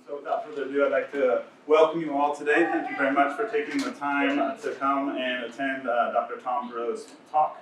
So without further ado, I'd like to welcome you all today. Thank you very much for taking the time to come and attend Dr. Tom Perreault's talk.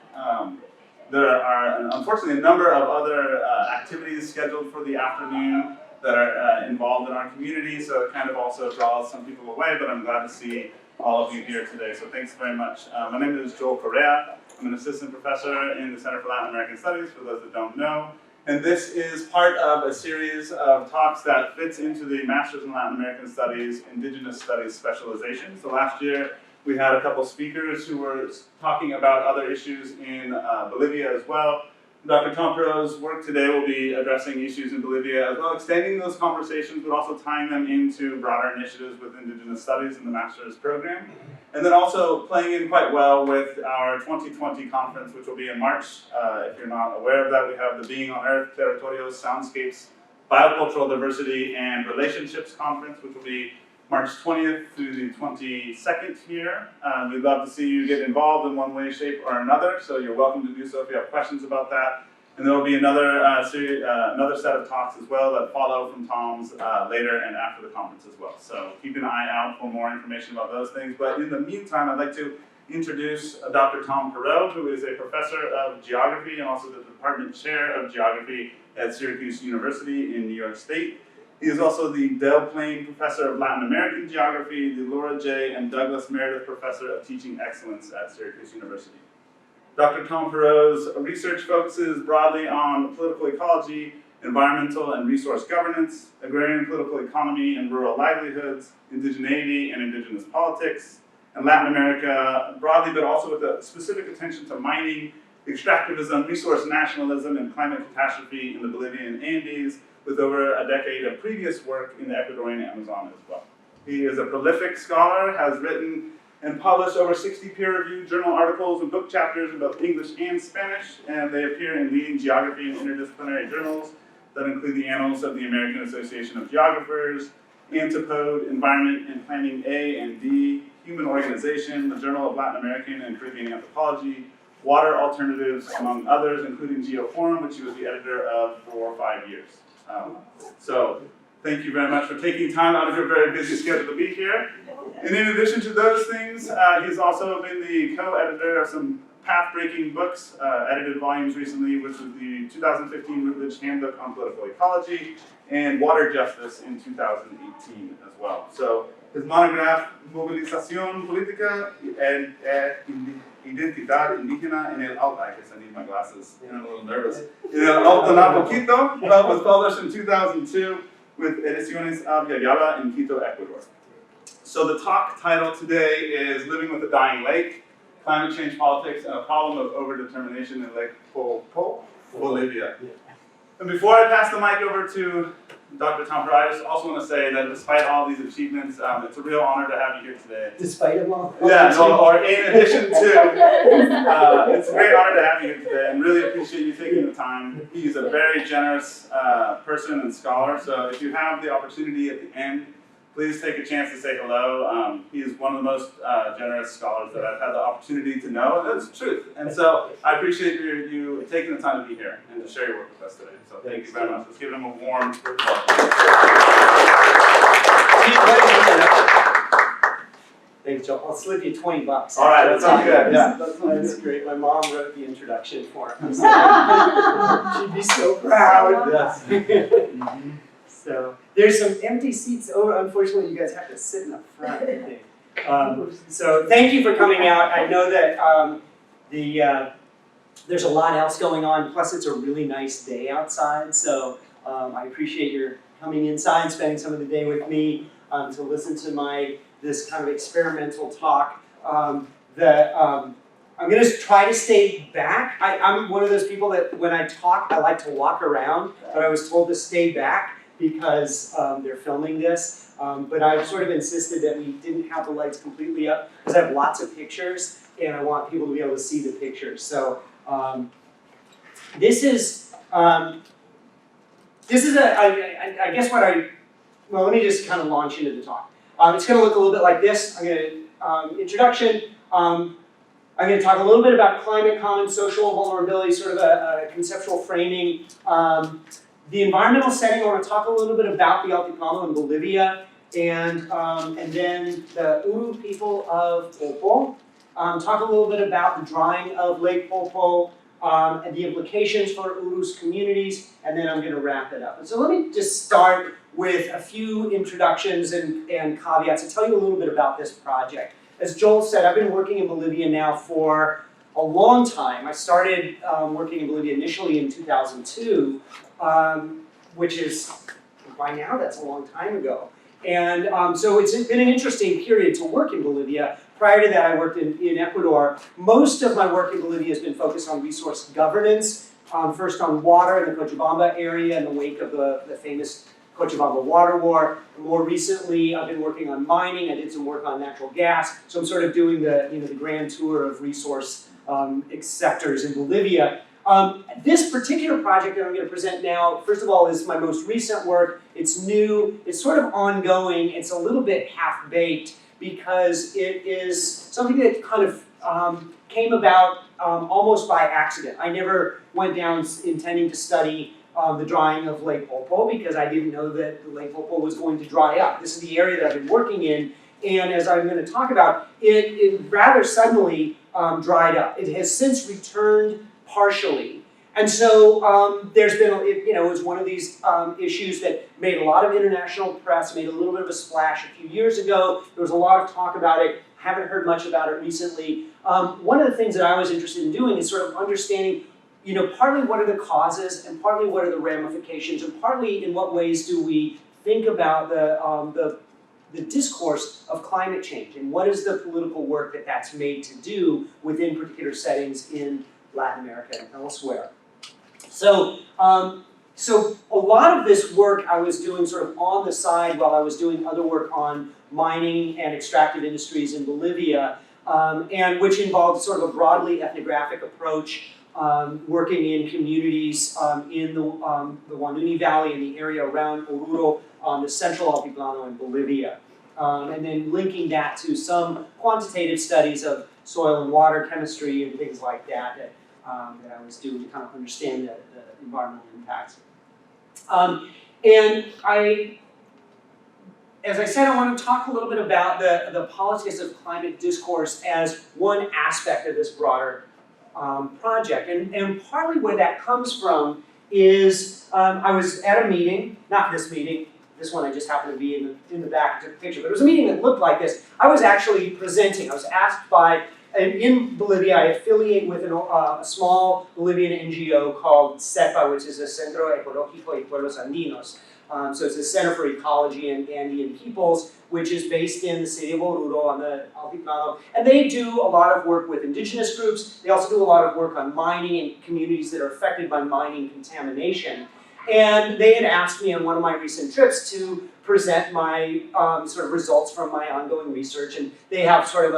There are, unfortunately, a number of other activities scheduled for the afternoon that are involved in our community, so it kind of also draws some people away, but I'm glad to see all of you here today, so thanks very much. My name is Joel Perreault. I'm an assistant professor in the Center for Latin American Studies, for those that don't know. And this is part of a series of talks that fits into the Master's in Latin American Studies, Indigenous Studies specialization. So last year, we had a couple speakers who were talking about other issues in Bolivia as well. Dr. Tom Perreault's work today will be addressing issues in Bolivia as well, extending those conversations, but also tying them into broader initiatives with Indigenous Studies in the Master's program. And then also playing in quite well with our 2020 conference, which will be in March. If you're not aware of that, we have the Being on Earth, Territorios, Soundscapes, Biocultural Diversity, and Relationships Conference, which will be March 20th through the 22nd here. We'd love to see you get involved in one way, shape, or another, so you're welcome to do so if you have questions about that. And there will be another set of talks as well that follow from Tom's later and after the conference as well. So keep an eye out for more information about those things. But in the meantime, I'd like to introduce Dr. Tom Perreault, who is a professor of geography and also the department chair of geography at Syracuse University in New York State. He is also the Del Plane Professor of Latin American Geography, the Laura J. and Douglas Meredith Professor of Teaching Excellence at Syracuse University. Dr. Tom Perreault's research focuses broadly on political ecology, environmental and resource governance, agrarian political economy and rural livelihoods, indigeneity and indigenous politics, and Latin America broadly, but also with a specific attention to mining, extractivism, resource nationalism, and climate catastrophe in the Bolivian Andes, with over a decade of previous work in the Ecuadorian Amazon as well. He is a prolific scholar, has written and published over 60 peer-reviewed journal articles and book chapters in both English and Spanish, and they appear in leading geography and interdisciplinary journals that include the Annals of the American Association of Geographers, Antipode, Environment and Planning A and D, Human Organization, the Journal of Latin American and Caribbean Anthropology, Water Alternatives, among others, including Geoforum, which he was the editor of for 5 years. So thank you very much for taking time out of your very busy schedule to be here. And in addition to those things, he's also been the co-editor of some path-breaking books, edited volumes recently, which was the 2015 Routledge Handbook on Political Ecology and Water Justice in 2018 as well. So his monograph, Movilización Política e Identidad Indígena en el Alto, I guess I need my glasses, I'm a little nervous, en el Alto Napoquito, was published in 2002 with Ediciones Abya in Quito, Ecuador. So the talk title today is Living with a Dying Lake, Climate Change Politics and a Problem of Overdetermination in Lake Poopó, Bolivia. And before I pass the mic over to Dr. Tom Perreault, I just also want to say that despite all these achievements, it's a real honor to have you here today. Despite them all? Yeah, no, or in addition to, it's a great honor to have you here today and really appreciate you taking the time. He's a very generous person and scholar, so if you have the opportunity at the end, please take a chance to say hello. He is one of the most generous scholars that I've had the opportunity to know, and that's the truth. And so I appreciate you taking the time to be here and to share your work with us today. So thank you very much. Let's give him a warm applause. Thanks, Joe. I'll slip you $20. All right, that sounds good. Yeah, that's great. My mom wrote the introduction for him. She'd be so proud. Yes. So there's some empty seats over. Unfortunately, you guys have to sit in the front, I think. So thank you for coming out. I know that there's a lot else going on. Plus, it's a really nice day outside. So I appreciate your coming inside, spending some of the day with me to listen to this kind of experimental talk. I'm going to try to stay back. I'm one of those people that when I talk, I like to walk around, but I was told to stay back because they're filming this. But I've sort of insisted that we didn't have the lights completely up because I have lots of pictures and I want people to be able to see the pictures. So this is I guess well, let me just kind of launch into the talk. It's going to look a little bit like this. I'm going to, introduction. I'm going to talk a little bit about climate, common, social vulnerability, sort of a conceptual framing. The environmental setting, I want to talk a little bit about the Altiplano in Bolivia, and then the Uru people of Poopo. Talk a little bit about the drying of Lake Poopó, and the implications for Uru's communities, and then I'm going to wrap it up. And so let me just start with a few introductions and caveats and tell you a little bit about this project. As Joel said, I've been working in Bolivia now for a long time. I started working in Bolivia initially in 2002, which is, by now that's a long time ago. And so it's been an interesting period to work in Bolivia. Prior to that, I worked in Ecuador. Most of my work in Bolivia has been focused on resource governance, first on water in the Cochabamba area in the wake of the famous Cochabamba water war. More recently, I've been working on mining. I did some work on natural gas. So I'm sort of doing the grand tour of resource sectors in Bolivia. This particular project that I'm going to present now, first of all, is my most recent work. It's new, it's sort of ongoing, it's a little bit half-baked because it is something that kind of came about almost by accident. I never went down intending to study the drying of Lake Poopó because I didn't know that Lake Poopó was going to dry up. This is the area that I've been working in, and as I'm going to talk about, it rather suddenly dried up. It has since returned partially. And so there's been, it was one of these issues that made a lot of international press, made a little bit of a splash a few years ago. There was a lot of talk about it. Haven't heard much about it recently. One of the things that I was interested in doing is sort of understanding, partly what are the causes and partly what are the ramifications and partly in what ways do we think about the discourse of climate change and what is the political work that that's made to do within particular settings in Latin America and elsewhere. So, so a lot of this work I was doing sort of on the side while I was doing other work on mining and extractive industries in Bolivia, and which involved sort of a broadly ethnographic approach, working in communities in the Huanuni Valley and the area around Oruro on the central Altiplano in Bolivia. And then linking that to some quantitative studies of soil and water chemistry and things like that that I was doing to kind of understand the environmental impacts. And as I said, I want to talk a little bit about the politics of climate discourse as one aspect of this broader project. And partly where that comes from is I was at a meeting, not this meeting, this one I just happened to be in the back, I took a picture, but it was a meeting that looked like this. I was actually presenting. I was asked by, in Bolivia, I affiliate with a small Bolivian NGO called CEPA, which is the Centro Ecológico y Pueblos Andinos. So it's the Center for Ecology and Andean Peoples, which is based in the city of Oruro on the Altiplano. And they do a lot of work with indigenous groups. They also do a lot of work on mining in communities that are affected by mining contamination. And they had asked me on one of my recent trips to present my sort of results from my ongoing research. And they have sort of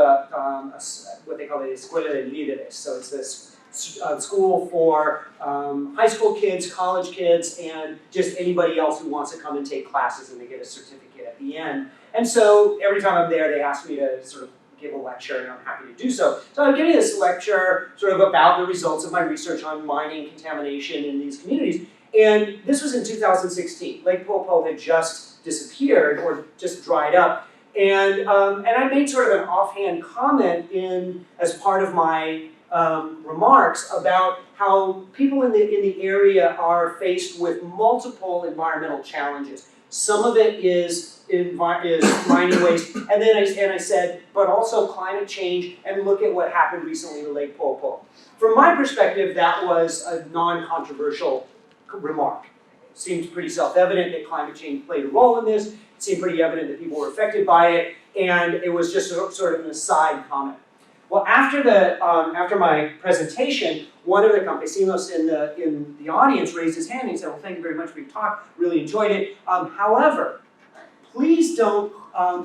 what they call a Escuela de Líderes. So it's this school for high school kids, college kids, and just anybody else who wants to come and take classes, and they get a certificate at the end. And so every time I'm there, they ask me to sort of give a lecture, and I'm happy to do so. So I'm giving this lecture sort of about the results of my research on mining contamination in these communities. And this was in 2016. Lake Poopó had just disappeared or just dried up. And I made sort of an offhand comment as part of my remarks about how people in the area are faced with multiple environmental challenges. Some of it is mining waste, and then I said, but also climate change, and look at what happened recently to Lake Poopó. From my perspective, that was a non-controversial remark. It seemed pretty self-evident that climate change played a role in this. It seemed pretty evident that people were affected by it, and it was just sort of an aside comment. Well, after my presentation, one of the campesinos in the audience raised his hand and he said, "Well, thank you very much for your talk. Really enjoyed it. However, please don't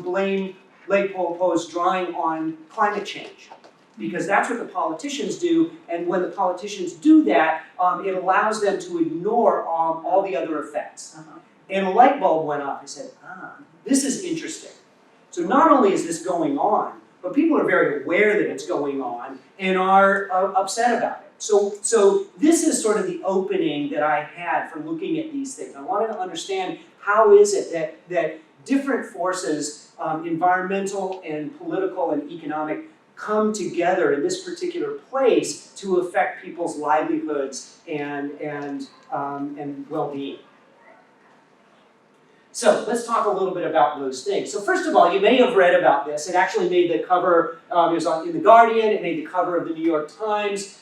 blame Lake Poopó's drying on climate change, because that's what the politicians do. And when the politicians do that, it allows them to ignore all the other effects." And a light bulb went off. I said, this is interesting. So not only is this going on, but people are very aware that it's going on and are upset about it. So this is sort of the opening that I had for looking at these things. I wanted to understand how is it that different forces, environmental and political and economic, come together in this particular place to affect people's livelihoods and well-being. So let's talk a little bit about those things. So first of all, you may have read about this. It actually made the cover, it was in The Guardian, it made the cover of the New York Times.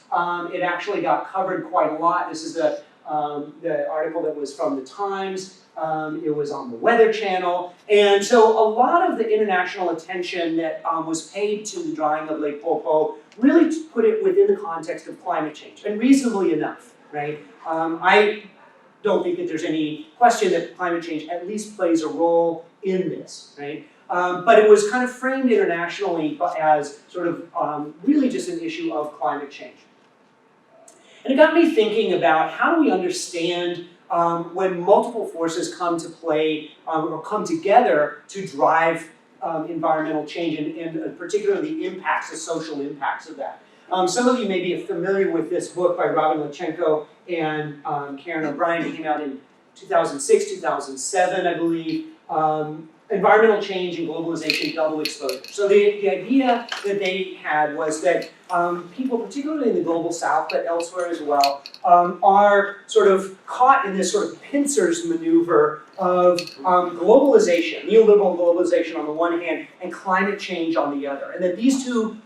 It actually got covered quite a lot. This is the article that was from the Times. It was on the Weather Channel. And so a lot of the international attention that was paid to the drying of Lake Poopó really put it within the context of climate change, and reasonably enough, right? I don't think that there's any question that climate change at least plays a role in this, right? But it was kind of framed internationally as sort of really just an issue of climate change. And it got me thinking about how do we understand when multiple forces come to play or come together to drive environmental change and particularly the impacts, the social impacts of that. Some of you may be familiar with this book by Robin Lachenko and Karen O'Brien. It came out in 2006, 2007, I believe. Environmental change and globalization, double exposure. So the idea that they had was that people, particularly in the global south, but elsewhere as well, are sort of caught in this sort of pincers maneuver of globalization, neoliberal globalization on the one hand, and climate change on the other. And that these two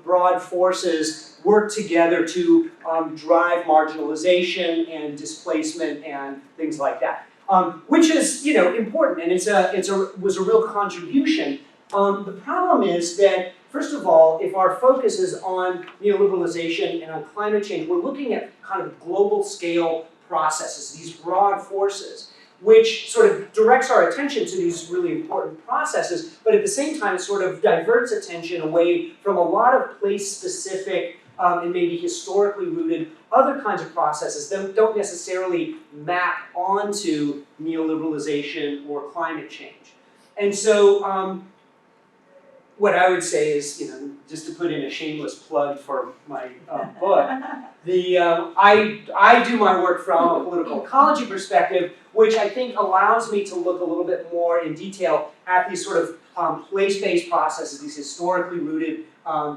broad forces work together to drive marginalization and displacement and things like that. Which is, important, and was a real contribution. The problem is that, first of all, if our focus is on neoliberalization and on climate change, we're looking at kind of global scale processes, these broad forces, which sort of directs our attention to these really important processes, but at the same time sort of diverts attention away from a lot of place-specific and maybe historically rooted other kinds of processes that don't necessarily map onto neoliberalization or climate change. And so what I would say is, just to put in a shameless plug for my book, I do my work from a political ecology perspective, which I think allows me to look a little bit more in detail at these sort of place-based processes, these historically rooted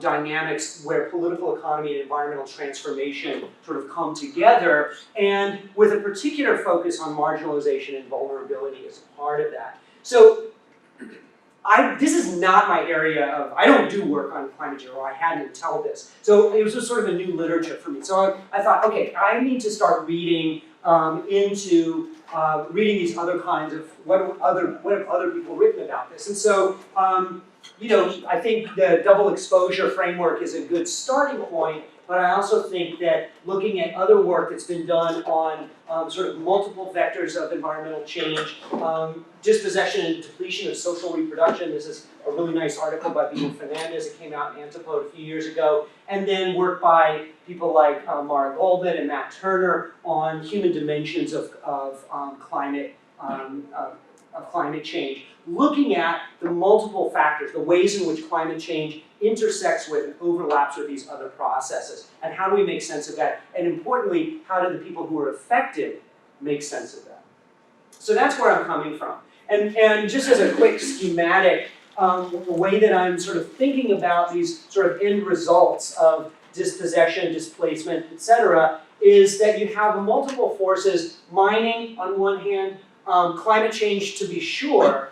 dynamics where political economy and environmental transformation sort of come together, and with a particular focus on marginalization and vulnerability as a part of that. So this is not my area of, I don't do work on climate change, or I hadn't until this. So it was just sort of a new literature for me. So I thought, okay, I need to start reading into reading these other kinds of, what have other people written about this? And so, I think the double exposure framework is a good starting point, but I also think that looking at other work that's been done on sort of multiple vectors of environmental change, dispossession and depletion of social reproduction. This is a really nice article by Bolivian Fernandez. It came out in Antipode a few years ago. And then work by people like Mara Goldman and Matt Turner on human dimensions of climate change, looking at the multiple factors, the ways in which climate change intersects with and overlaps with these other processes, and how do we make sense of that, and importantly, how do the people who are affected make sense of that? So that's where I'm coming from. And just as a quick schematic, the way that I'm sort of thinking about these sort of end results of dispossession, displacement, etc., is that you have multiple forces, mining on one hand, climate change to be sure,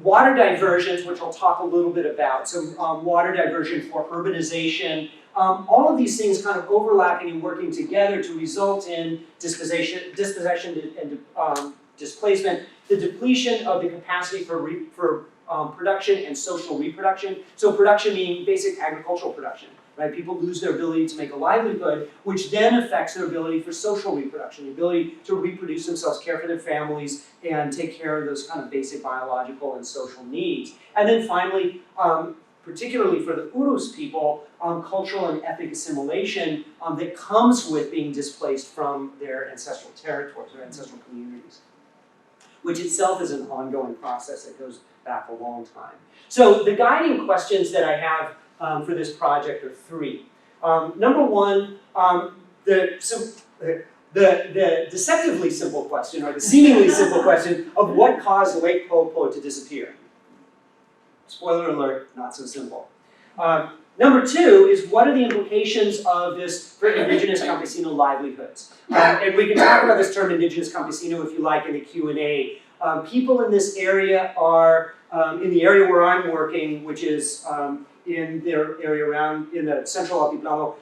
water diversions, which I'll talk a little bit about, so water diversion for urbanization, all of these things kind of overlapping and working together to result in dispossession and displacement, the depletion of the capacity for production and social reproduction. So production meaning basic agricultural production, right? People lose their ability to make a livelihood, which then affects their ability for social reproduction, the ability to reproduce themselves, care for their families, and take care of those kind of basic biological and social needs. And then finally, particularly for the Urus people, cultural and ethnic assimilation that comes with being displaced from their ancestral territories, their ancestral communities, which itself is an ongoing process that goes back a long time. So the guiding questions that I have for this project are three. Number one, the deceptively simple question, or the seemingly simple question of what caused Lake Poopó to disappear. Spoiler alert, not so simple. Number two is what are the implications of this for indigenous campesino livelihoods? And we can talk about this term indigenous campesino if you like in the Q&A. People in this area are, in the area where I'm working, which is in their area around, in the central Altiplano,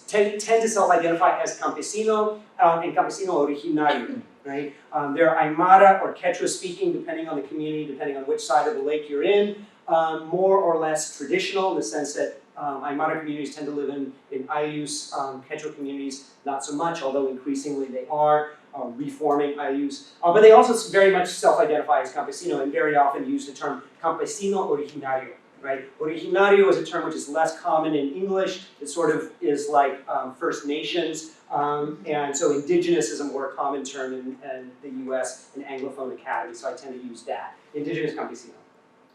tend to self-identify as campesino and campesino originario, right? They're Aymara or Quechua speaking, depending on the community, depending on which side of the lake you're in. More or less traditional in the sense that Aymara communities tend to live in Ayllus, Quechua communities not so much, although increasingly they are reforming Ayllus. But they also very much self-identify as campesino and very often use the term campesino originario, right? Originario is a term which is less common in English. It sort of is like First Nations. And so indigenous is a more common term in the US and Anglophone Academy, so I tend to use that. Indigenous campesino.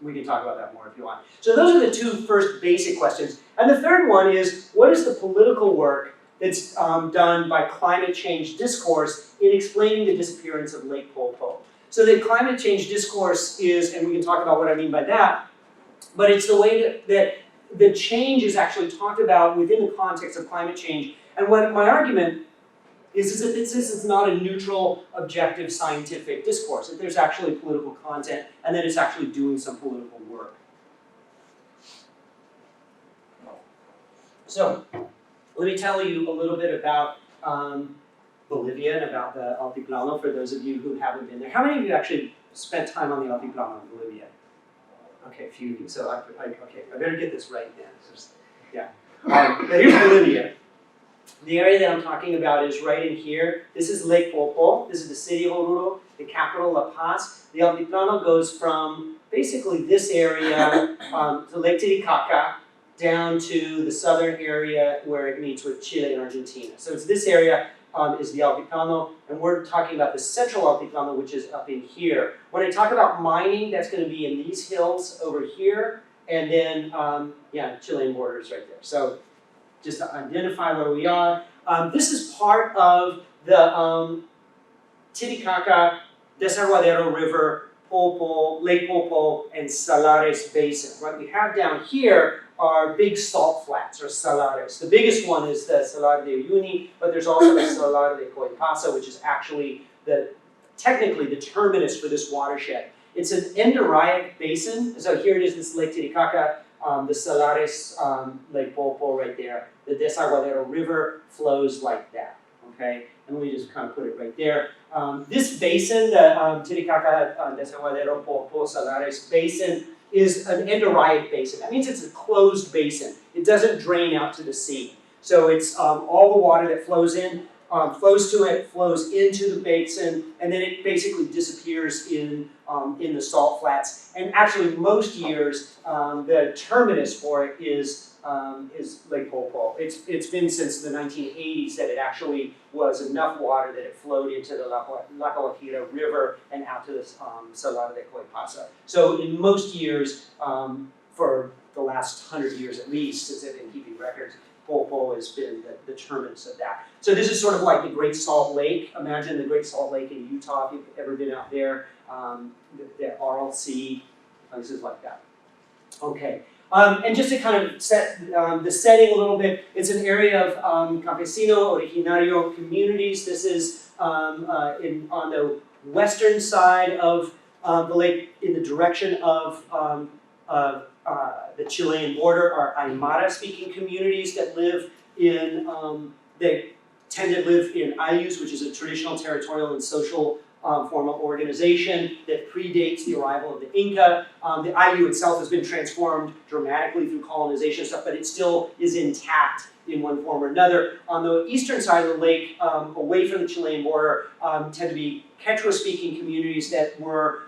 We can talk about that more if you want. So those are the two first basic questions. And the third one is, what is the political work that's done by climate change discourse in explaining the disappearance of Lake Poopó? So the climate change discourse is, and we can talk about what I mean by that, but it's the way that the change is actually talked about within the context of climate change. And what my argument is that this is not a neutral, objective, scientific discourse, that there's actually political content and that it's actually doing some political work. So, let me tell you a little bit about Bolivia and about the Altiplano for those of you who haven't been there. How many of you actually spent time on the Altiplano in Bolivia? Okay, a few of you. So, okay, I better get this right then. Yeah. Here's Bolivia. The area that I'm talking about is right in here. This is Lake Poopó. This is the city of Oruro, the capital, La Paz. The Altiplano goes from basically this area to Lake Titicaca down to the southern area where it meets with Chile and Argentina. So it's this area is the Altiplano, and we're talking about the central Altiplano, which is up in here. When I talk about mining, that's going to be in these hills over here, and then, yeah, Chilean borders right there. So just to identify where we are. This is part of the Titicaca, Desaguadero River, Poopo, Lake Poopó, and Salares Basin. What we have down here are big salt flats, or salares. The biggest one is the Salar de Uyuni, but there's also the Salar de Coipasa, which is actually technically the terminus for this watershed. It's an endorheic basin, so here it is, this Lake Titicaca, the Salares, Lake Poopó right there. The Desaguadero River flows like that, okay? And let me just kind of put it right there. This basin, the Titicaca, Desaguadero, Poopó, Salares basin, is an endorheic basin. That means it's a closed basin. It doesn't drain out to the sea. So it's all the water that flows in, flows to it, flows into the basin, and then it basically disappears in the salt flats. And actually, most years, the terminus for it is Lake Poopó. It's been since the 1980s that it actually was enough water that it flowed into the La Guajira River and out to the Salar de Coipasa. So in most years, for the last 100 years at least, since they've been keeping records, Poopó has been the terminus of that. So this is sort of like the Great Salt Lake. Imagine the Great Salt Lake in Utah, if you've ever been out there. The Aral Sea, places like that. Okay, and just to kind of set the setting a little bit, it's an area of campesino, originario communities. This is on the western side of the lake in the direction of the Chilean border are Aymara-speaking communities that live in, they tend to live in Ayllus, which is a traditional territorial and social form of organization that predates the arrival of the Inca. The Ayllu itself has been transformed dramatically through colonization stuff, but it still is intact in one form or another. On the eastern side of the lake, away from the Chilean border, tend to be Quechua-speaking communities that were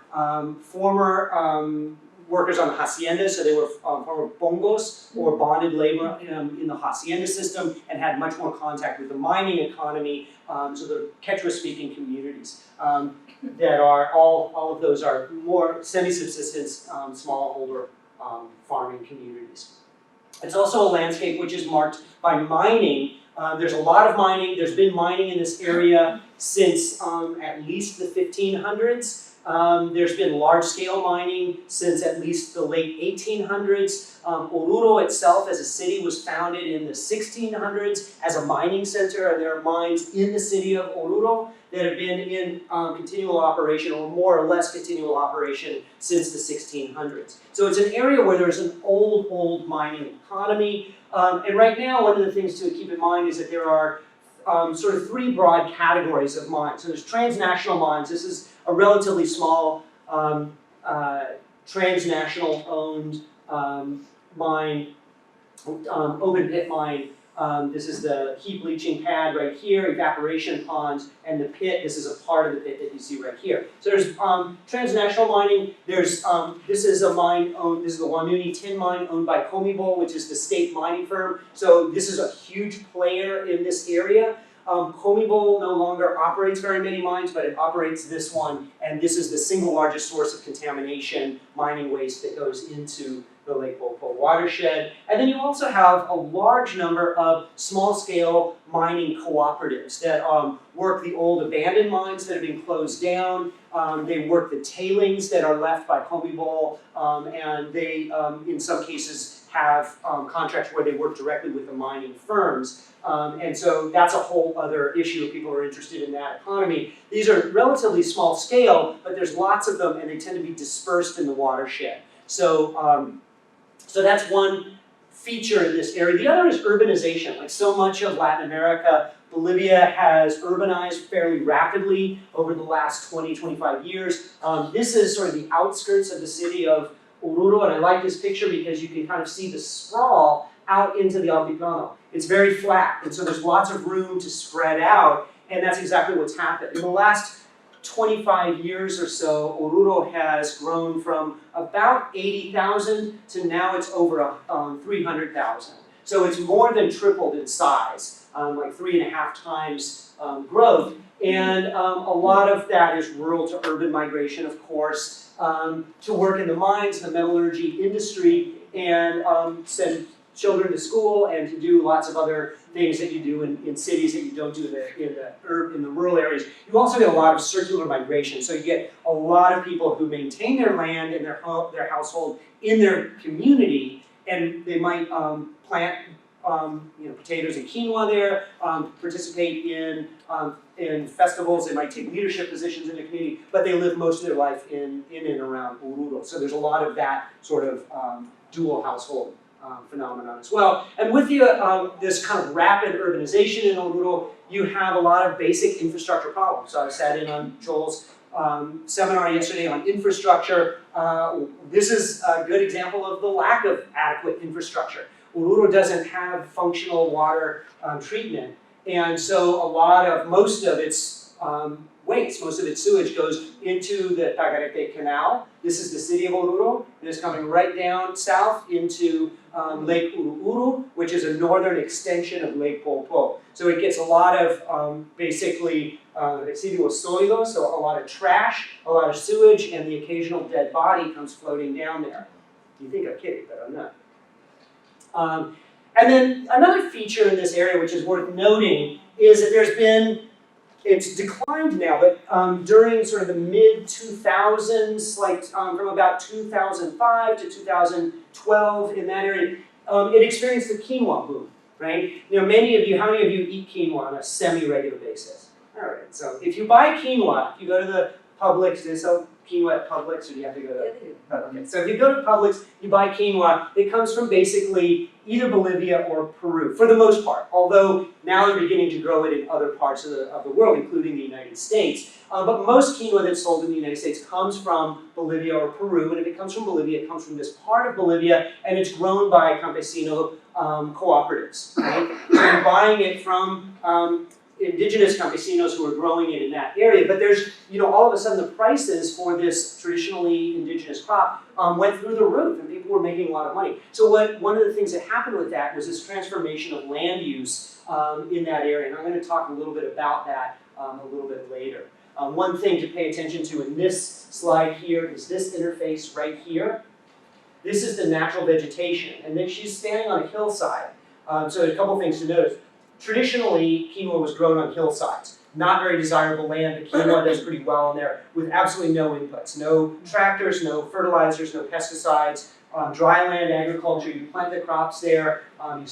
former workers on the hacienda, so they were former bongos or bonded labor in the hacienda system and had much more contact with the mining economy. So the Quechua-speaking communities that are, all of those are more semi-subsistence, smallholder farming communities. It's also a landscape which is marked by mining. There's a lot of mining. There's been mining in this area since at least the 1500s. There's been large-scale mining since at least the late 1800s. Oruro itself as a city was founded in the 1600s as a mining center, and there are mines in the city of Oruro that have been in continual operation, or more or less continual operation, since the 1600s. So it's an area where there's an old mining economy. And right now, one of the things to keep in mind is that there are sort of three broad categories of mines. So there's transnational mines. This is a relatively small transnational owned mine, open pit mine. This is the heap leaching pad right here, evaporation ponds, and the pit. This is a part of the pit that you see right here. So there's transnational mining. There's this is a mine owned. This is the Wanuni tin mine owned by Comibol, which is the state mining firm. So this is a huge player in this area. Comibol no longer operates very many mines, but it operates this one, and this is the single largest source of contamination, mining waste that goes into the Lake Poopó watershed. And then you also have a large number of small-scale mining cooperatives that work the old abandoned mines that have been closed down. They work the tailings that are left by Comibol, and they, in some cases, have contracts where they work directly with the mining firms. And so that's a whole other issue if people are interested in that economy. These are relatively small scale, but there's lots of them and they tend to be dispersed in the watershed. So, so that's one feature in this area. The other is urbanization. Like so much of Latin America, Bolivia has urbanized fairly rapidly over the last 20, 25 years. This is sort of the outskirts of the city of Oruro, and I like this picture because you can kind of see the sprawl out into the altiplano. It's very flat, and so there's lots of room to spread out, and that's exactly what's happened. In the last 25 years or so, Oruro has grown from about 80,000 to now it's over 300,000. So it's more than tripled in size, like 3.5 times growth, and a lot of that is rural to urban migration, of course, to work in the mines, the metallurgy industry, and send children to school and to do lots of other things that you do in cities that you don't do in the rural areas. You also get a lot of circular migration. So you get a lot of people who maintain their land and their household in their community, and they might plant potatoes and quinoa there, participate in festivals. They might take leadership positions in the community, but they live most of their life in and around Oruro. So there's a lot of that sort of dual household phenomenon as well. And with this kind of rapid urbanization in Oruro, you have a lot of basic infrastructure problems. So I sat in on Joel's seminar yesterday on infrastructure. This is a good example of the lack of adequate infrastructure. Oruro doesn't have functional water treatment, and so most of its waste, most of its sewage goes into the Tagarete Canal. This is the city of Oruro. It is coming right down south into Lake Ururu, which is a northern extension of Lake Poopó. So it gets a lot of basically residuos sólidos, so a lot of trash, a lot of sewage, and the occasional dead body comes floating down there. You think I'm kidding, but I'm not. And then another feature in this area which is worth noting is that it's declined now, but during sort of the mid-2000s, like from about 2005 to 2012 in that area, it experienced the quinoa boom, right? You know, how many of you eat quinoa on a semi-regular basis? All right, so if you buy quinoa, if you go to the Publix, they sell quinoa at Publix, or do you have to go to? Okay, so if you go to Publix, you buy quinoa. It comes from basically either Bolivia or Peru, for the most part. Although now they're beginning to grow it in other parts of the world, including the United States. But most quinoa that's sold in the United States comes from Bolivia or Peru, and if it comes from Bolivia, it comes from this part of Bolivia, and it's grown by campesino cooperatives. Right? So you're buying it from indigenous campesinos who are growing it in that area, but there's, all of a sudden the prices for this traditionally indigenous crop went through the roof, and people were making a lot of money. So one of the things that happened with that was this transformation of land use in that area, and I'm going to talk a little bit about that a little bit later. One thing to pay attention to in this slide here is this interface right here. This is the natural vegetation, and then she's standing on a hillside. So a couple things to notice. Traditionally, quinoa was grown on hillsides. Not very desirable land, but quinoa does pretty well in there with absolutely no inputs. No tractors, no fertilizers, no pesticides. Dry land agriculture, you plant the crops there, you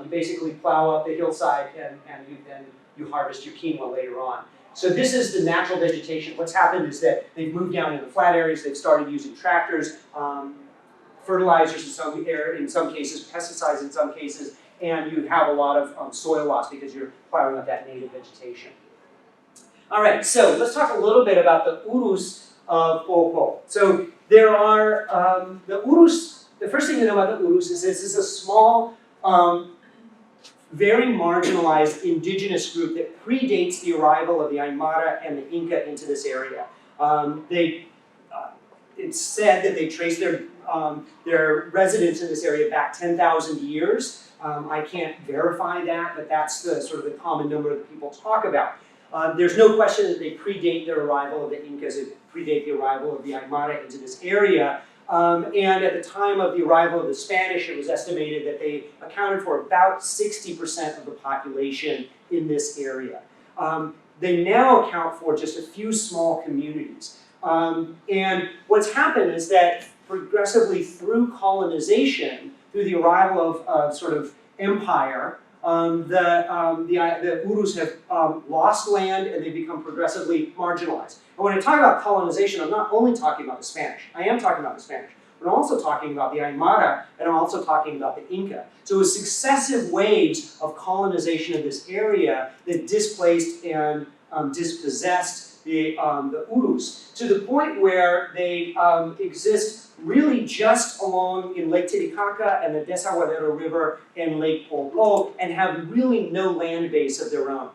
basically plow up the hillside and then you harvest your quinoa later on. So this is the natural vegetation. What's happened is that they've moved down into flat areas, they've started using tractors, fertilizers in some cases, pesticides in some cases, and you have a lot of soil loss because you're plowing up that native vegetation. All right, so let's talk a little bit about the urus of Poopo. So there are, the urus, the first thing to know about the urus is this is a small, very marginalized indigenous group that predates the arrival of the Aymara and the Inca into this area. It's said that they trace their residence in this area back 10,000 years. I can't verify that, but that's the sort of the common number that people talk about. There's no question that they predate the arrival of the Incas, they predate the arrival of the Aymara into this area. And at the time of the arrival of the Spanish, it was estimated that they accounted for about 60% of the population in this area. They now account for just a few small communities. And what's happened is that progressively through colonization, through the arrival of sort of empire, the Urus have lost land and they become progressively marginalized. And when I talk about colonization, I'm not only talking about the Spanish. I am talking about the Spanish, but I'm also talking about the Aymara, and I'm also talking about the Inca. So it was successive waves of colonization of this area that displaced and dispossessed the Urus, to the point where they exist really just along in Lake Titicaca and the Desaguadero River and Lake Poopó, and have really no land base of their own.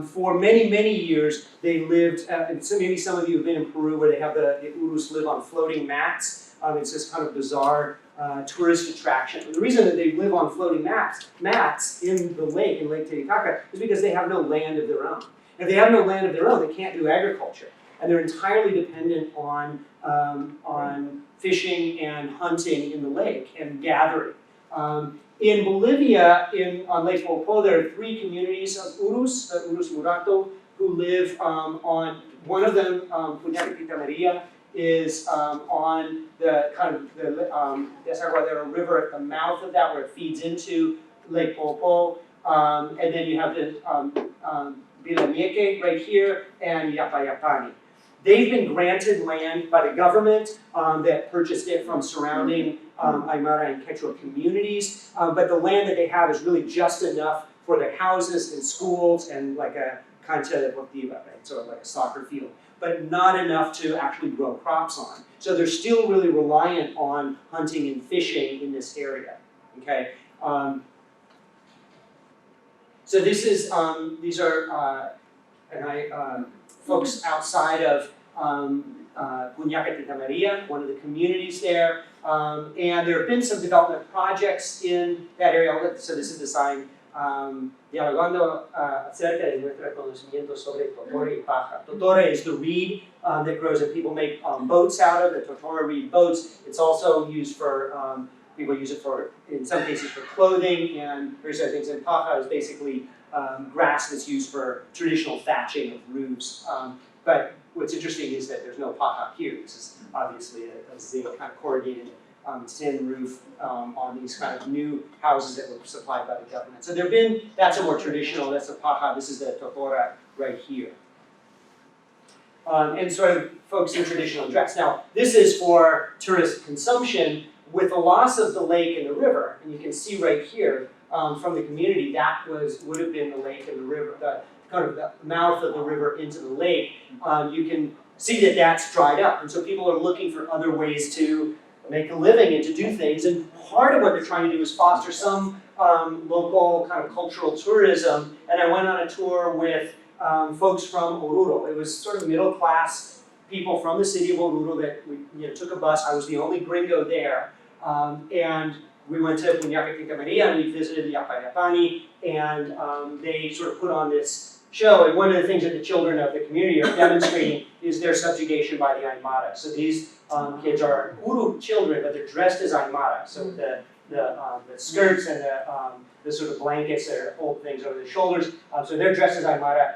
For many, many years, they lived, and so maybe some of you have been in Peru where they have the Urus live on floating mats. It's this kind of bizarre tourist attraction. And the reason that they live on floating mats in the lake, in Lake Titicaca, is because they have no land of their own. If they have no land of their own, they can't do agriculture. And they're entirely dependent on fishing and hunting in the lake and gathering. In Bolivia, on Lake Poopó, there are 3 communities of Urus, Urus Murato, who live on, one of them, Puñaca Maria, is on the kind of the Desaguadero River at the mouth of that, where it feeds into Lake Poopó. And then you have the Vilanieque right here, and Yapayapani. They've been granted land by the government that purchased it from surrounding Aymara and Quechua communities, but the land that they have is really just enough for their houses and schools and like a cancha deportiva, right? So like a soccer field, but not enough to actually grow crops on. So they're still really reliant on hunting and fishing in this area, okay? So this is, these are, folks outside of Puñaca Tita Maria, one of the communities there. And there have been some development projects in that area. So this is the sign, dialogando acerca de nuestro conocimiento sobre totore y paja. Totore is the reed that grows that people make boats out of, the totora reed boats. It's also used for, people use it for, in some cases, for clothing and various other things. And paja is basically grass that's used for traditional thatching of roofs. But what's interesting is that there's no paja here. This is obviously a zinc kind of corrugated tin roof on these kind of new houses that were supplied by the government. So there have been, that's a more traditional, that's a paja, this is the totora right here. And sort of focusing traditional dress. Now, this is for tourist consumption. With the loss of the lake and the river, and you can see right here from the community, that would have been the lake and the river, the kind of the mouth of the river into the lake. You can see that that's dried up, and so people are looking for other ways to make a living and to do things. And part of what they're trying to do is foster some local kind of cultural tourism. And I went on a tour with folks from Oruro. It was sort of middle class people from the city of Oruro that we took a bus. I was the only gringo there. And we went to Puñaca Tita Maria and we visited Yapayapani, and they sort of put on this show, and one of the things that the children of the community are demonstrating is their subjugation by the Aymara. So these kids are Uru children, but they're dressed as Aymara. So the skirts and the sort of blankets that hold things over the shoulders. So they're dressed as Aymara,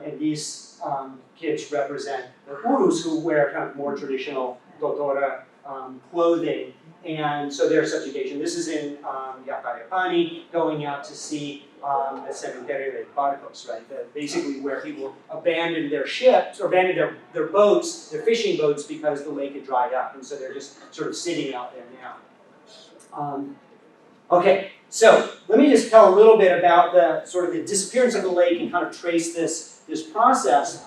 and these kids represent the Urus, who wear kind of more traditional Totora clothing. And so their subjugation. This is in Yacarepani, going out to see the cementerio de barcos, right? Basically where people abandoned their ships, or abandoned their boats, their fishing boats, because the lake had dried up. And so they're just sort of sitting out there now. Okay, so let me just tell a little bit about the sort of the disappearance of the lake and kind of trace this process.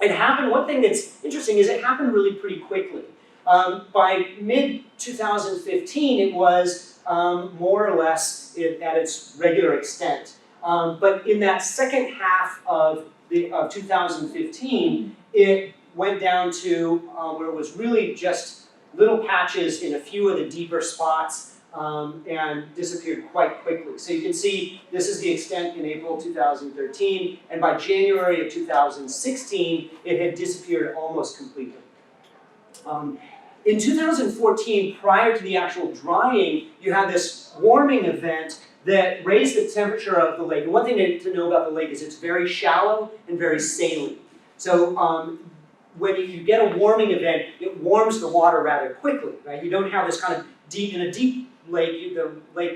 It happened, one thing that's interesting is it happened really pretty quickly. By mid-2015, it was more or less at its regular extent. But in that second half of 2015, it went down to where it was really just little patches in a few of the deeper spots and disappeared quite quickly. So you can see this is the extent in April 2013, and by January of 2016, it had disappeared almost completely. In 2014, prior to the actual drying, you had this warming event that raised the temperature of the lake. And one thing to know about the lake is it's very shallow and very saline. So when you get a warming event, it warms the water rather quickly, right? You don't have this kind of deep, in a deep lake,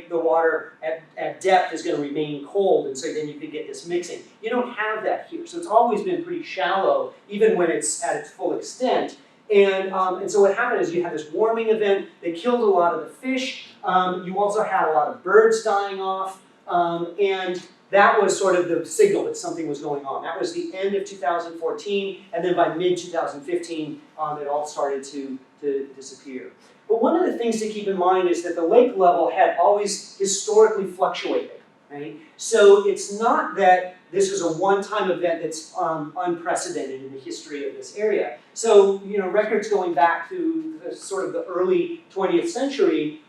the water at depth is going to remain cold, and so then you can get this mixing. You don't have that here. So it's always been pretty shallow, even when it's at its full extent. And so what happened is you had this warming event that killed a lot of the fish. You also had a lot of birds dying off. And that was sort of the signal that something was going on. That was the end of 2014. And then by mid-2015, it all started to disappear. But one of the things to keep in mind is that the lake level had always historically fluctuated. Right? So it's not that this is a one-time event that's unprecedented in the history of this area. So, records going back to sort of the early 20th century,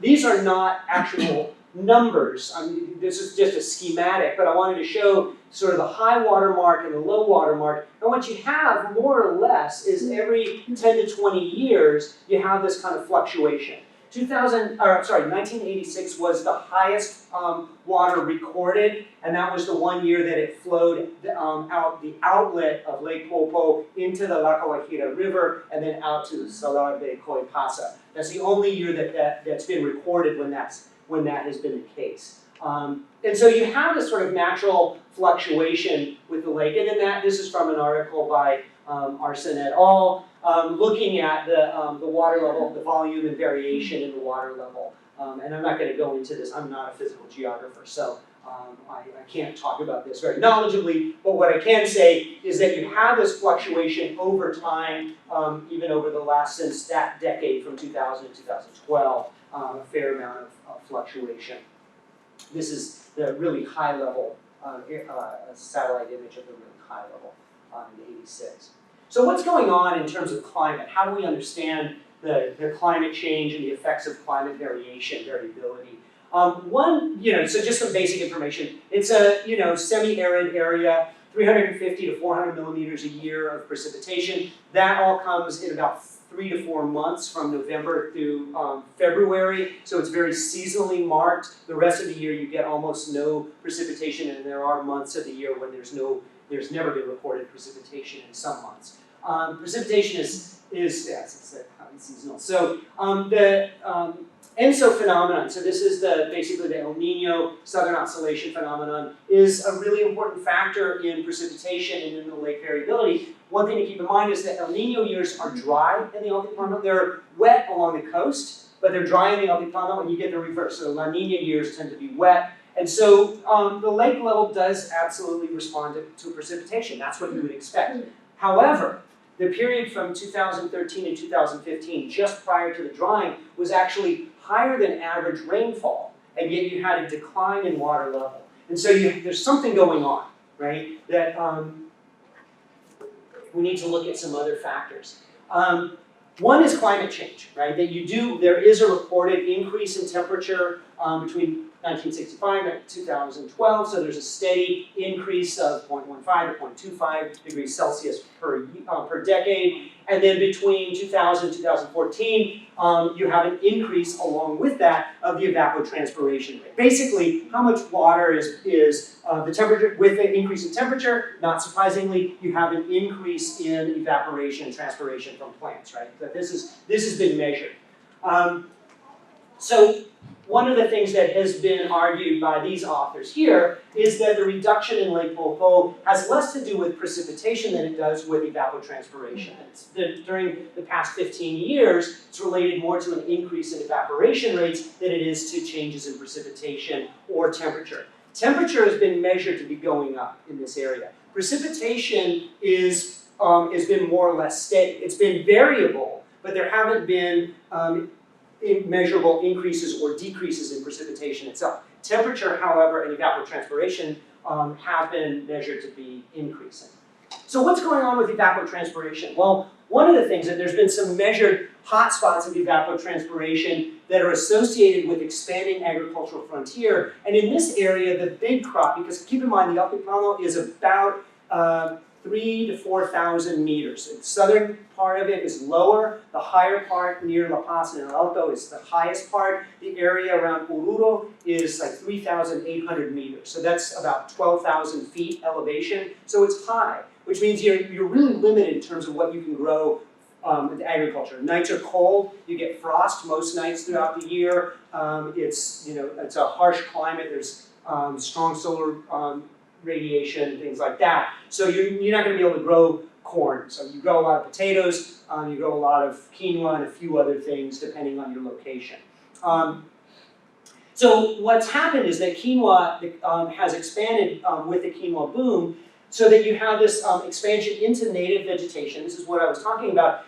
these are not actual numbers. I mean, this is just a schematic, but I wanted to show sort of the high water mark and the low water mark. And what you have, more or less, is every 10 to 20 years, you have this kind of fluctuation. 1986 was the highest water recorded, and that was the one year that it flowed out the outlet of Lake Poopó into the La Guajira River and then out to the Salar de Coipasa. That's the only year that's been recorded when that has been the case. And so you have this sort of natural fluctuation with the lake, and then this is from an article by Arsen et al. Looking at the water level, the volume and variation in the water level. And I'm not going to go into this, I'm not a physical geographer, so I can't talk about this very knowledgeably, but what I can say is that you have this fluctuation over time, even over the last, since that decade from 2000 to 2012, a fair amount of fluctuation. This is the really high level satellite image of the really high level in '86. So what's going on in terms of climate? How do we understand the climate change and the effects of climate variability? So just some basic information. It's a, semi-arid area, 350 to 400 millimeters a year of precipitation. That all comes in about 3 to 4 months from November through February, so it's very seasonally marked. The rest of the year you get almost no precipitation, and there are months of the year when there's never been reported precipitation in some months. Precipitation is seasonal. So the ENSO phenomenon, so this is basically the El Nino Southern Oscillation phenomenon, is a really important factor in precipitation and in the lake variability. One thing to keep in mind is that El Nino years are dry in the Altiplano. They're wet along the coast, but they're dry in the Altiplano, and you get the reverse. So La Nina years tend to be wet. And so the lake level does absolutely respond to precipitation. That's what you would expect. However, the period from 2013 to 2015, just prior to the drying, was actually higher than average rainfall, and yet you had a decline in water level. And so there's something going on, right, that we need to look at some other factors. One is climate change, right? There is a reported increase in temperature between 1965 and 2012, so there's a steady increase of 0.15 to 0.25 degrees Celsius per decade. And then between 2000 and 2014, you have an increase along with that of the evapotranspiration rate. Basically, how much water is the temperature, with an increase in temperature, not surprisingly, you have an increase in evaporation and transpiration from plants, right? But this has been measured. So one of the things that has been argued by these authors here is that the reduction in Lake Poopó has less to do with precipitation than it does with evapotranspiration. During the past 15 years, it's related more to an increase in evaporation rates than it is to changes in precipitation or temperature. Temperature has been measured to be going up in this area. Precipitation has been more or less steady. It's been variable, but there haven't been measurable increases or decreases in precipitation itself. Temperature, however, and evapotranspiration have been measured to be increasing. So what's going on with evapotranspiration? Well, one of the things that there's been some measured hotspots of evapotranspiration that are associated with expanding agricultural frontier. And in this area, the big crop, because keep in mind the altiplano is about 3,000 to 4,000 meters. The southern part of it is lower. The higher part near La Paz and El Alto is the highest part. The area around Oruro is like 3,800 meters. So that's about 12,000 feet elevation. So it's high, which means you're really limited in terms of what you can grow with agriculture. Nights are cold. You get frost most nights throughout the year. It's a harsh climate. There's strong solar radiation, things like that. So you're not going to be able to grow corn. So you grow a lot of potatoes, you grow a lot of quinoa and a few other things depending on your location. So what's happened is that quinoa has expanded with the quinoa boom so that you have this expansion into native vegetation. This is what I was talking about.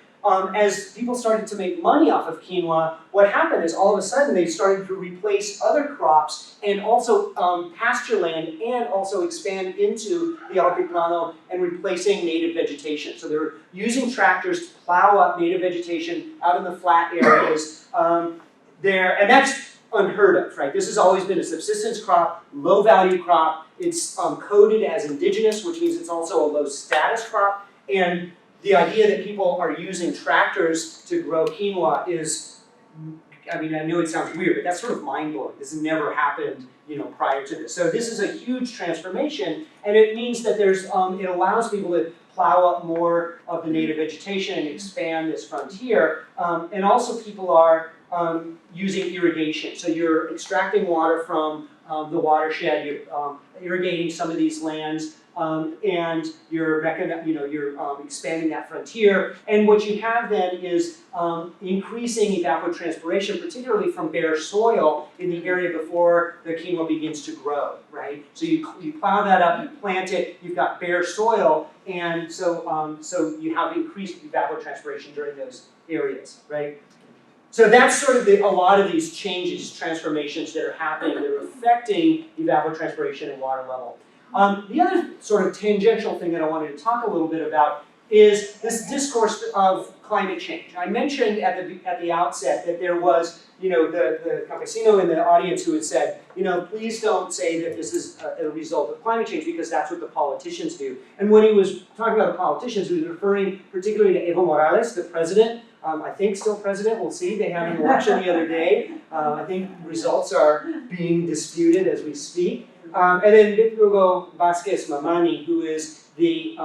As people started to make money off of quinoa, what happened is all of a sudden they started to replace other crops and also pasture land and also expand into the altiplano and replacing native vegetation. So they're using tractors to plow up native vegetation out in the flat areas there, and that's unheard of, right? This has always been a subsistence crop, low value crop. It's coded as indigenous, which means it's also a low status crop. And the idea that people are using tractors to grow quinoa is, I mean, I know it sounds weird, but that's sort of mind-blowing. This has never happened, prior to this. So this is a huge transformation, and it means that it allows people to plow up more of the native vegetation and expand this frontier. And also people are using irrigation. So you're extracting water from the watershed, you're irrigating some of these lands, and you're expanding that frontier. And what you have then is increasing evapotranspiration, particularly from bare soil in the area before the quinoa begins to grow, right? So you plow that up, you plant it, you've got bare soil, and so you have increased evapotranspiration during those areas, right? So that's sort of a lot of these changes, transformations that are happening that are affecting evapotranspiration and water level. The other sort of tangential thing that I wanted to talk a little bit about is this discourse of climate change. I mentioned at the outset that there was, the campesino in the audience who had said, please don't say that this is a result of climate change because that's what the politicians do. And when he was talking about the politicians, he was referring particularly to Evo Morales, the president. I think still president, we'll see. They had an election the other day. I think results are being disputed as we speak. And then Victor Vasquez Mamani, who is the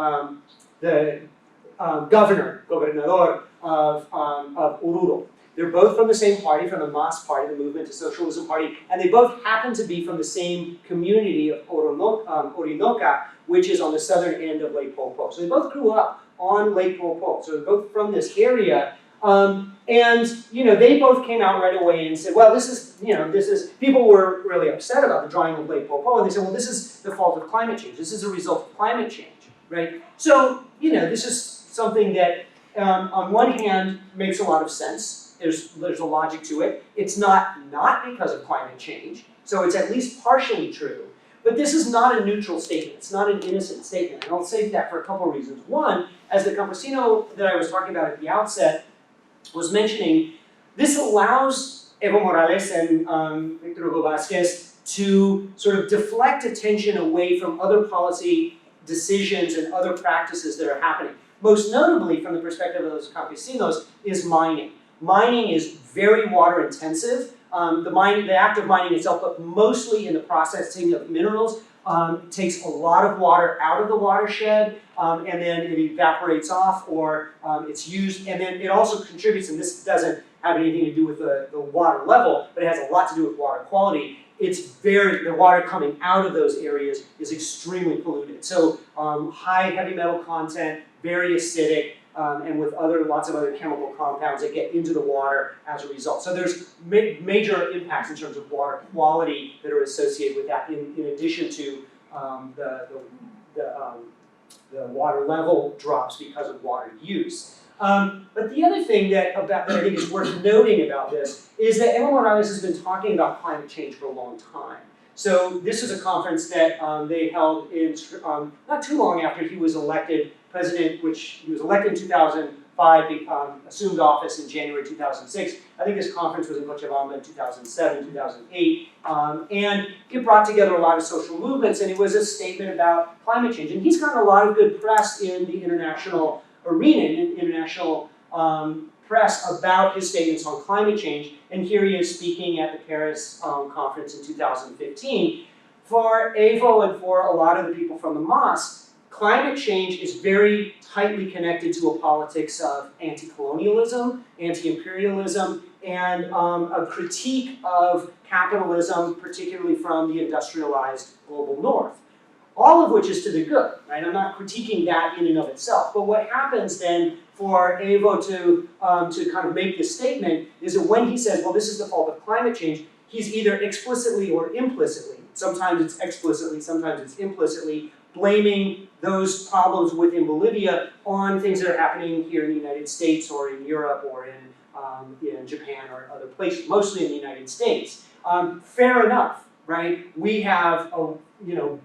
gobernador of Oruro. They're both from the same party, from the MAS party, the Movement to Socialism Party, and they both happen to be from the same community of Orinoca, which is on the southern end of Lake Poopó. So they both grew up on Lake Poopó. So they're both from this area. And they both came out right away and said, well, this is, people were really upset about the drawing of Lake Poopó, and they said, well, this is the fault of climate change. This is a result of climate change, right? So, this is something that, on one hand, makes a lot of sense. There's a logic to it. It's not because of climate change, so it's at least partially true. But this is not a neutral statement. It's not an innocent statement, and I'll say that for a couple of reasons. One, as the campesino that I was talking about at the outset was mentioning, this allows Evo Morales and Victor Hugo Vasquez to sort of deflect attention away from other policy decisions and other practices that are happening. Most notably, from the perspective of those campesinos, is mining. Mining is very water intensive. The act of mining itself, but mostly in the processing of minerals, takes a lot of water out of the watershed, and then it evaporates off, or it's used, and then it also contributes, and this doesn't have anything to do with the water level, but it has a lot to do with water quality. The water coming out of those areas is extremely polluted. So high heavy metal content, very acidic, and with lots of other chemical compounds that get into the water as a result. So there's major impacts in terms of water quality that are associated with that, in addition to the water level drops because of water use. But the other thing that I think is worth noting about this is that Evo Morales has been talking about climate change for a long time. So this is a conference that they held in not too long after he was elected president, which he was elected in 2005, assumed office in January 2006. I think this conference was in Cochabamba in 2007, 2008, and it brought together a lot of social movements, and it was a statement about climate change. And he's gotten a lot of good press in the international arena, in international press, about his statements on climate change. And here he is speaking at the Paris conference in 2015. For Evo and for a lot of the people from the mosque, climate change is very tightly connected to a politics of anti-colonialism, anti-imperialism, and a critique of capitalism, particularly from the industrialized global north. All of which is to the good, right? I'm not critiquing that in and of itself. But what happens then for Evo to kind of make this statement is that when he says, well, this is the fault of climate change, he's either explicitly or implicitly, sometimes it's explicitly, sometimes it's implicitly, blaming those problems within Bolivia on things that are happening here in the United States or in Europe or in Japan or other places, mostly in the United States. Fair enough, right? We have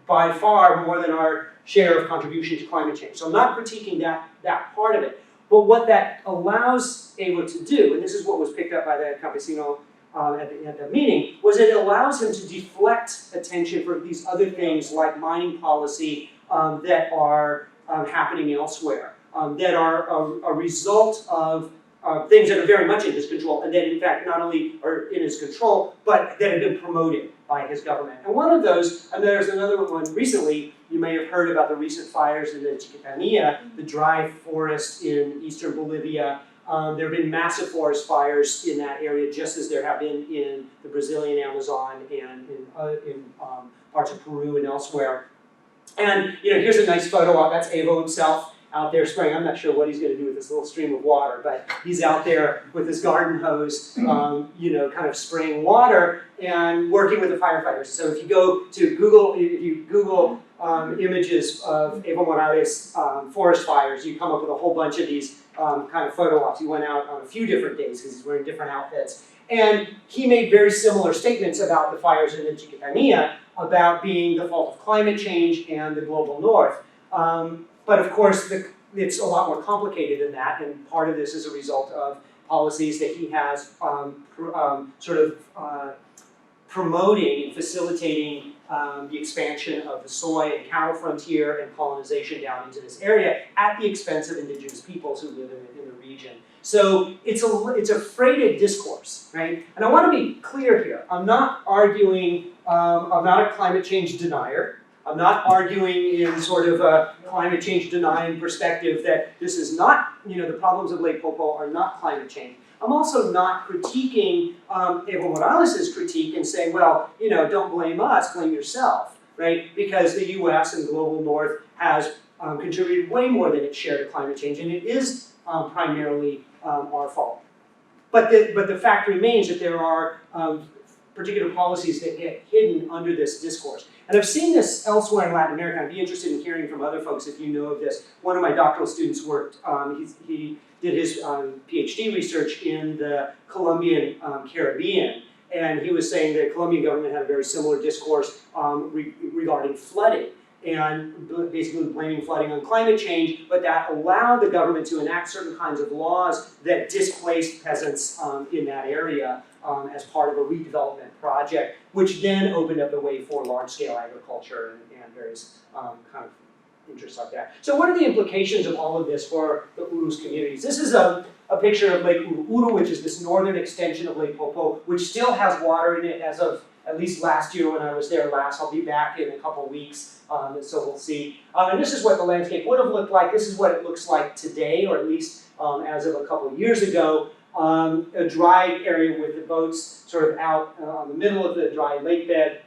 by far more than our share of contribution to climate change. So I'm not critiquing that part of it. But what that allows Evo to do, and this is what was picked up by the campesino at the meeting, was it allows him to deflect attention for these other things like mining policy that are happening elsewhere, that are a result of things that are very much in his control, and that in fact not only are in his control, but that have been promoted by his government. And one of those, and there's another one recently, you may have heard about the recent fires in the Chiquitania, the dry forest in eastern Bolivia. There have been massive forest fires in that area, just as there have been in the Brazilian Amazon and in parts of Peru and elsewhere. And here's a nice photo of that's Evo himself out there spraying. I'm not sure what he's going to do with this little stream of water, but he's out there with his garden hose, kind of spraying water and working with the firefighters. So if you go to Google, if you Google images of Evo Morales forest fires, you come up with a whole bunch of these kind of photo ops. He went out on a few different days because he's wearing different outfits. And he made very similar statements about the fires in the Chiquitania, about being the fault of climate change and the global north. But of course, it's a lot more complicated than that, and part of this is a result of policies that he has promoting and facilitating the expansion of the soy and cattle frontier and colonization down into this area at the expense of indigenous peoples who live in the region. So it's a freighted discourse, right? And I want to be clear here. I'm not arguing, I'm not a climate change denier. I'm not arguing in sort of a climate change denying perspective that this is not, the problems of Lake Poopó are not climate change. I'm also not critiquing Evo Morales' critique and saying, well, don't blame us, blame yourself, right? Because the US and global north has contributed way more than its share to climate change, and it is primarily our fault. But the fact remains that there are particular policies that get hidden under this discourse. And I've seen this elsewhere in Latin America. I'd be interested in hearing from other folks if you know of this. One of my doctoral students worked, he did his PhD research in the Colombian Caribbean. And he was saying the Colombian government had a very similar discourse regarding flooding, and basically blaming flooding on climate change, but that allowed the government to enact certain kinds of laws that displaced peasants in that area as part of a redevelopment project, which then opened up the way for large-scale agriculture and various kind of interests like that. So what are the implications of all of this for the Urus communities? This is a picture of Lake Uru, which is this northern extension of Lake Poopó, which still has water in it as of at least last year when I was there last. I'll be back in a couple weeks, so we'll see. And this is what the landscape would have looked like. This is what it looks like today, or at least as of a couple of years ago. A dry area with the boats sort of out on the middle of the dry lake bed.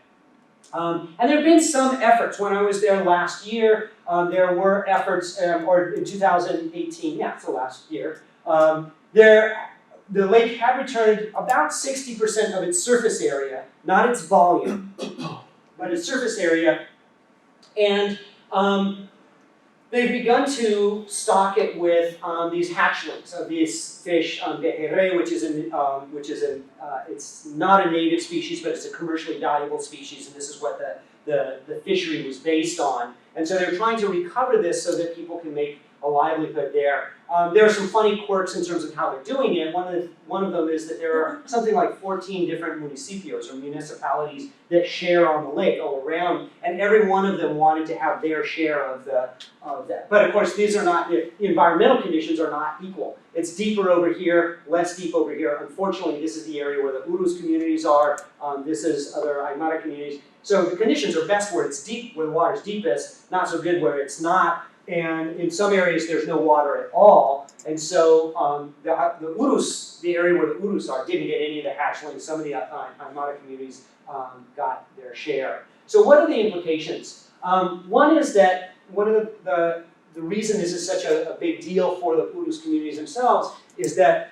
And there have been some efforts. When I was there last year, there were efforts, or in 2018, yeah, so last year, the lake had returned about 60% of its surface area, not its volume, but its surface area. And they've begun to stock it with these hatchlings of these fish, Perreault, which is it's not a native species, but it's a commercially valuable species, and this is what the fishery was based on. And so they're trying to recover this so that people can make a livelihood there. There are some funny quirks in terms of how they're doing it. One of them is that there are something like 14 different municipios or municipalities that share on the lake all around, and every one of them wanted to have their share of that. But of course, these are not, the environmental conditions are not equal. It's deeper over here, less deep over here. Unfortunately, this is the area where the Urus communities are. This is other Aymara communities. So the conditions are best where it's deep, where the water's deepest, not so good where it's not. And in some areas, there's no water at all. And so the Urus, the area where the Urus are, didn't get any of the hatchlings. Some of the Aymara communities got their share. So what are the implications? One is that one of the reason this is such a big deal for the Urus communities themselves is that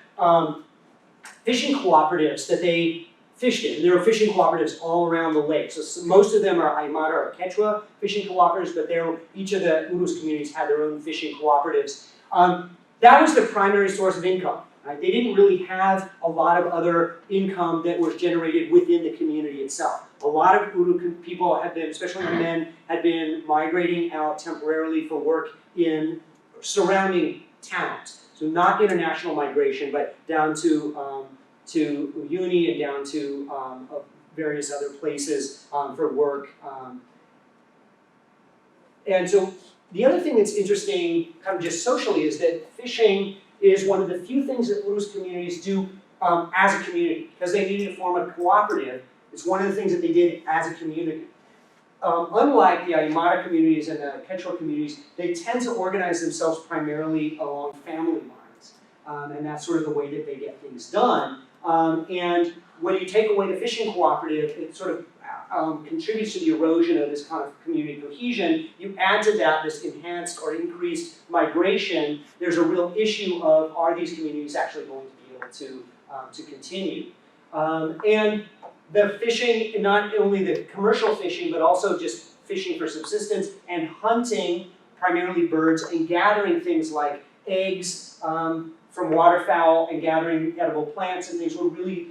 fishing cooperatives that they fished in. There are fishing cooperatives all around the lake. So most of them are Aymara or Quechua fishing cooperatives, but each of the Urus communities had their own fishing cooperatives. That was their primary source of income. Right? They didn't really have a lot of other income that was generated within the community itself. A lot of Uru people had been, especially men, had been migrating out temporarily for work in surrounding towns. So not international migration, but down to Uyuni and down to various other places for work. And so the other thing that's interesting, kind of just socially, is that fishing is one of the few things that Urus communities do as a community. Because they needed to form a cooperative, it's one of the things that they did as a community. Unlike the Aymara communities and the Quechua communities, they tend to organize themselves primarily along family lines. And that's sort of the way that they get things done. And when you take away the fishing cooperative, it sort of contributes to the erosion of this kind of community cohesion. You add to that this enhanced or increased migration, there's a real issue of, are these communities actually going to be able to continue? And the fishing, not only the commercial fishing, but also just fishing for subsistence and hunting, primarily birds, and gathering things like eggs, from waterfowl and gathering edible plants and things were really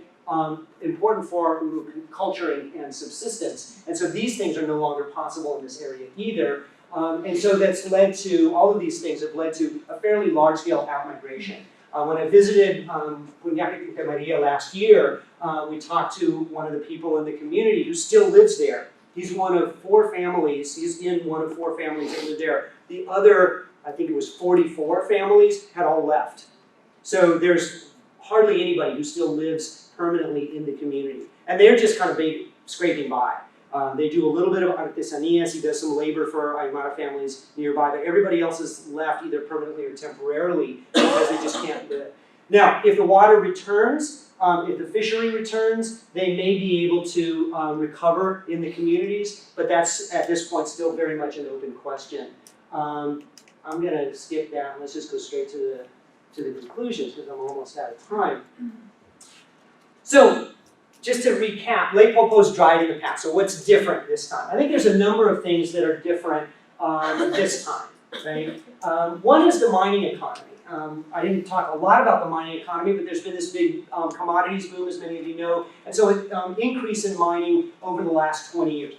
important for culture and subsistence. And so these things are no longer possible in this area either. And so that's led to, all of these things have led to a fairly large-scale outmigration. When I visited Puñac Maria last year, we talked to one of the people in the community who still lives there. He's one of 4 families, he's in one of 4 families that live there. The other, I think it was 44 families, had all left. So there's hardly anybody who still lives permanently in the community. And they're just kind of scraping by. They do a little bit of artesanías, he does some labor for Aymara families nearby, but everybody else has left either permanently or temporarily because they just can't live. Now, if the water returns, if the fishery returns, they may be able to recover in the communities, but that's at this point still very much an open question. I'm gonna skip down, let's just go straight to the conclusions because I'm almost out of time. So, just to recap, Lake Poopó's dried in the past. So what's different this time? I think there's a number of things that are different this time. Right? One is the mining economy. I didn't talk a lot about the mining economy, but there's been this big commodities boom, as many of you know, and so an increase in mining over the last 20 years.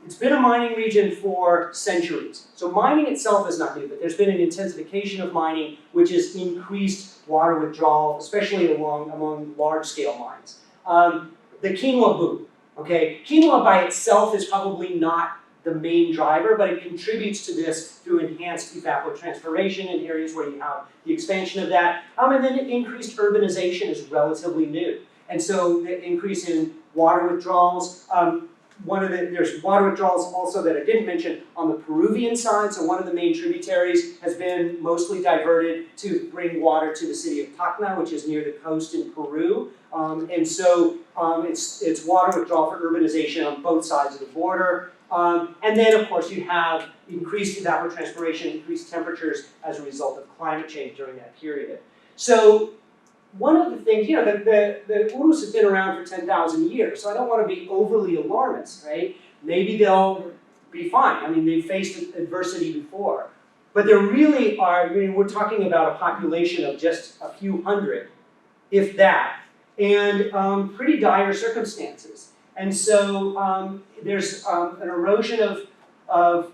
It's been a mining region for centuries. So mining itself is not new, but there's been an intensification of mining, which has increased water withdrawal, especially among large-scale mines. The quinoa boom, okay? Quinoa by itself is probably not the main driver, but it contributes to this through enhanced evapotranspiration in areas where you have the expansion of that. And then increased urbanization is relatively new. And so the increase in water withdrawals, there's water withdrawals also that I didn't mention on the Peruvian side. So one of the main tributaries has been mostly diverted to bring water to the city of Tacna, which is near the coast in Peru. It's water withdrawal for urbanization on both sides of the border. And then, of course, you have increased evapotranspiration, increased temperatures as a result of climate change during that period. So one of the things, the Urus have been around for 10,000 years, so I don't want to be overly alarmist, right? Maybe they'll be fine. I mean, they've faced adversity before. But there really are, we're talking about a population of just a few hundred, if that, and pretty dire circumstances. And so there's an erosion of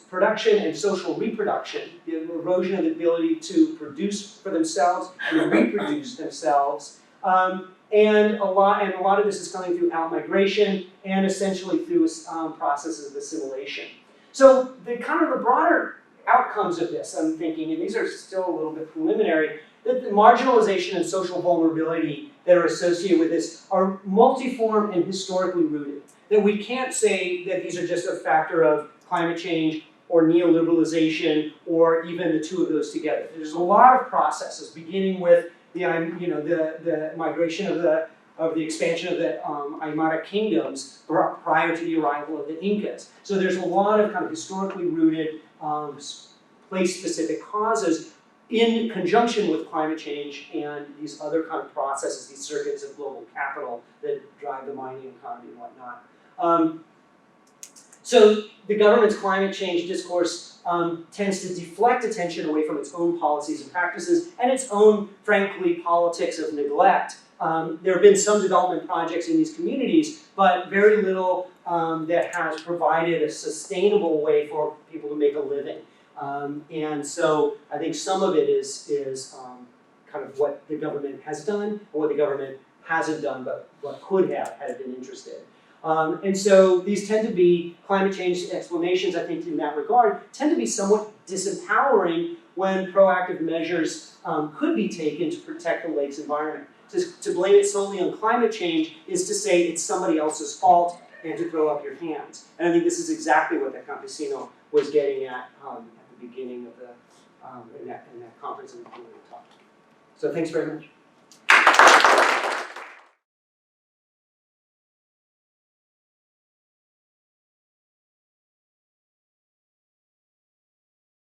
production and social reproduction, the erosion of the ability to produce for themselves and reproduce themselves. And a lot of this is coming through outmigration and essentially through processes of assimilation. So the broader outcomes of this, I'm thinking, and these are still a little bit preliminary, that the marginalization and social vulnerability that are associated with this are multiform and historically rooted. That we can't say that these are just a factor of climate change or neoliberalization or even the two of those together. There's a lot of processes, beginning with the migration of the expansion of the Aymara kingdoms prior to the arrival of the Incas. So there's a lot of kind of historically rooted place-specific causes in conjunction with climate change and these other kind of processes, these circuits of global capital that drive the mining economy and whatnot. So the government's climate change discourse tends to deflect attention away from its own policies and practices and its own, frankly, politics of neglect. There have been some development projects in these communities, but very little that has provided a sustainable way for people to make a living. And so I think some of it is kind of what the government has done and what the government hasn't done, but what could have had it been interested. And so these tend to be, climate change explanations, I think, in that regard, tend to be somewhat disempowering when proactive measures could be taken to protect the lake's environment. To blame it solely on climate change is to say it's somebody else's fault and to throw up your hands. And I think this is exactly what that campesino was getting at the beginning of in that conference and the talk. So thanks very much.